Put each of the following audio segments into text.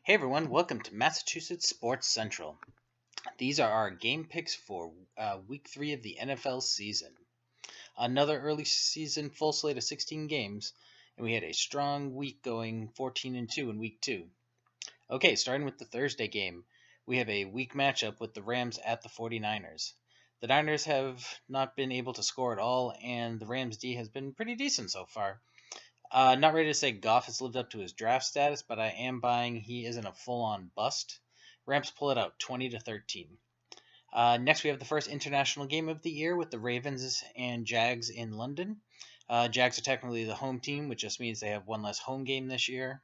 Hey everyone, welcome to Massachusetts Sports Central. These are our game picks for week 3 of the NFL season. Another early season full slate of 16 games, and we had a strong week going 14-2 in week 2. Okay, starting with the Thursday game, we have a weak matchup with the Rams at the 49ers. The Niners have not been able to score at all, and the Rams D has been pretty decent so far. Not ready to say Goff has lived up to his draft status, but I am buying he isn't a full-on bust. Rams pull it out 20-13. Next, we have the first international game of the year with the Ravens and Jags in London. Jags are technically the home team, which just means they have one less home game this year.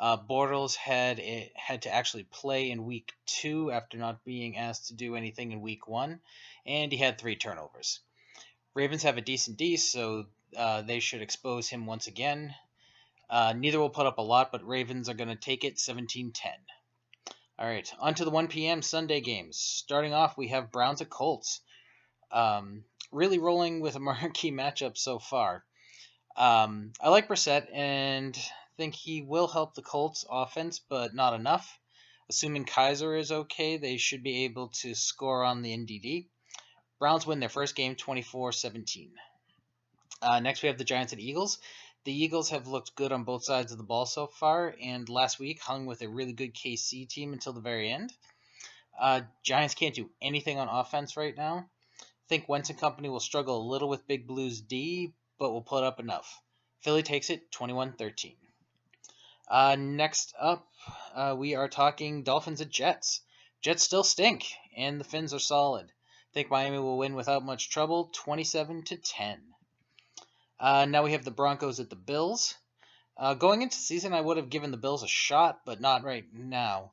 Bortles had to actually play in week 2 after not being asked to do anything in week 1, and he had 3 turnovers. Ravens have a decent D, so they should expose him once again. Neither will put up a lot, but Ravens are going to take it 17-10. All right, on to the 1 p.m. Sunday games. Starting off, we have Browns at Colts. Really rolling with a marquee matchup so far. I like Brissett and think he will help the Colts offense, but not enough. Assuming Kaiser is okay, they should be able to score on the NDD. Browns win their first game 24-17. Next, we have the Giants and Eagles. The Eagles have looked good on both sides of the ball so far, and last week hung with a really good KC team until the very end. Giants can't do anything on offense right now. Think Wentz and company will struggle a little with Big Blue's D, but will put up enough. Philly takes it 21-13. Next up, we are talking Dolphins and Jets. Jets still stink, and the Fins are solid. Think Miami will win without much trouble, 27-10. Now we have the Broncos at the Bills. Going into the season, I would have given the Bills a shot, but not right now.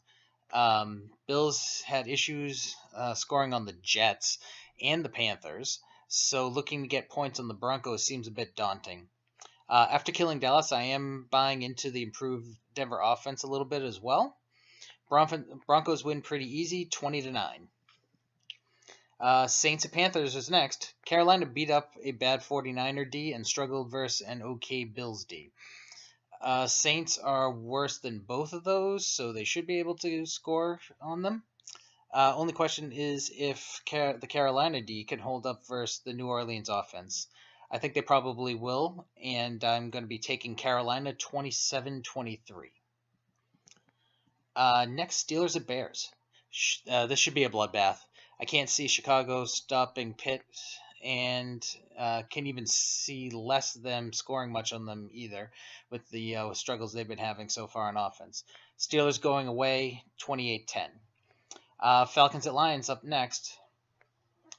Bills had issues scoring on the Jets and the Panthers, so looking to get points on the Broncos seems a bit daunting. After killing Dallas, I am buying into the improved Denver offense a little bit as well. Broncos win pretty easy, 20-9. Saints and Panthers is next. Carolina beat up a bad 49er D and struggled versus an okay Bills D. Saints are worse than both of those, so they should be able to score on them. Only question is if the Carolina D can hold up versus the New Orleans offense. I think they probably will, and I'm going to be taking Carolina 27-23. Next, Steelers at Bears. This should be a bloodbath. I can't see Chicago stopping Pitt, and can even see less them scoring much on them either, with the struggles they've been having so far on offense. Steelers going away, 28-10. Falcons at Lions up next.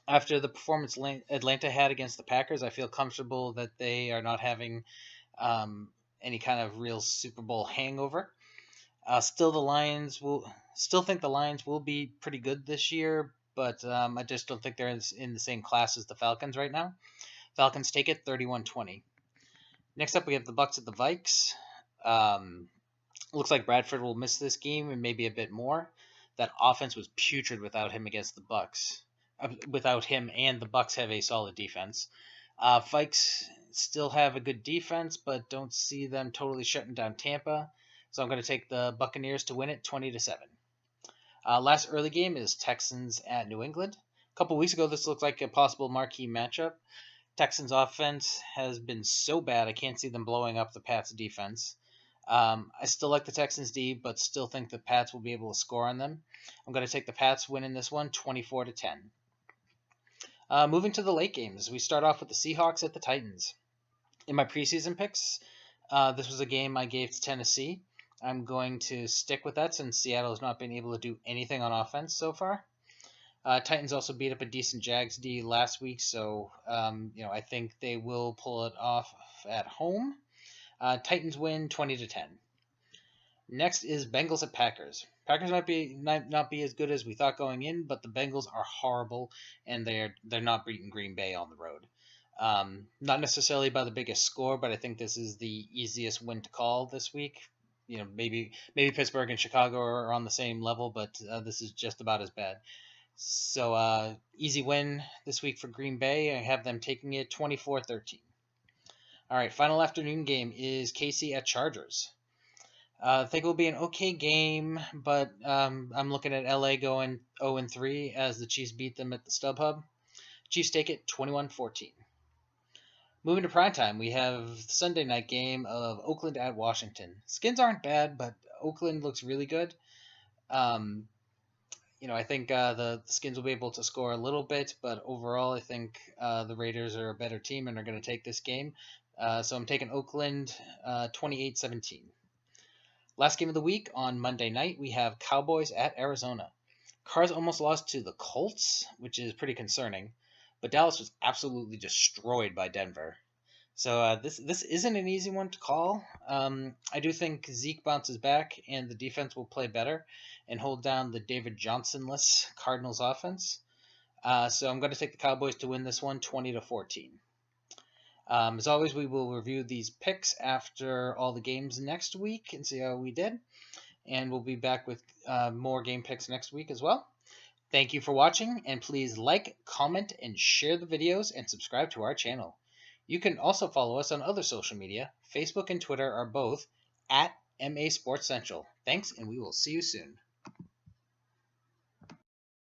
After the performance Atlanta had against the Packers, I feel comfortable that they are not having any kind of real Super Bowl hangover. Still think the Lions will be pretty good this year, but I just don't think they're in the same class as the Falcons right now. Falcons take it 31-20. Next up, we have the Bucs at the Vikes. Looks like Bradford will miss this game and maybe a bit more. That offense was putrid without him against the Bucs. Without him, and the Bucs have a solid defense. Vikes still have a good defense, but don't see them totally shutting down Tampa. So I'm going to take the Buccaneers to win it 20-7. Last early game is Texans at New England. A couple weeks ago, this looked like a possible marquee matchup. Texans offense has been so bad, I can't see them blowing up the Pats defense. I still like the Texans D, but still think the Pats will be able to score on them. I'm going to take the Pats winning this one 24-10. Moving to the late games, we start off with the Seahawks at the Titans. In my preseason picks, this was a game I gave to Tennessee. I'm going to stick with that since Seattle has not been able to do anything on offense so far. Titans also beat up a decent Jags D last week, so I think they will pull it off at home. Titans win 20-10. Next is Bengals at Packers. Packers might not be as good as we thought going in, but the Bengals are horrible, and they're not beating Green Bay on the road. Not necessarily by the biggest score, but I think this is the easiest win to call this week. Maybe Pittsburgh and Chicago are on the same level, but this is just about as bad. So easy win this week for Green Bay. I have them taking it 24-13. All right, final afternoon game is KC at Chargers. I think it will be an okay game, but I'm looking at LA going 0-3 as the Chiefs beat them at the StubHub. Chiefs take it 21-14. Moving to primetime, we have the Sunday night game of Oakland at Washington. Skins aren't bad, but Oakland looks really good. Um, I think the Skins will be able to score a little bit, but overall, I think the Raiders are a better team and are going to take this game. So I'm taking Oakland 28-17. Last game of the week on Monday night, we have Cowboys at Arizona. Cards almost lost to the Colts, which is pretty concerning, but Dallas was absolutely destroyed by Denver. So this isn't an easy one to call. I do think Zeke bounces back and the defense will play better and hold down the David Johnson-less Cardinals offense. So I'm going to take the Cowboys to win this one 20-14. As always, we will review these picks after all the games next week and see how we did. And we'll be back with more game picks next week as well. Thank you for watching, and please like, comment, and share the videos and subscribe to our channel. You can also follow us on other social media. Facebook and Twitter are both at MA Sports Central. Thanks, and we will see you soon.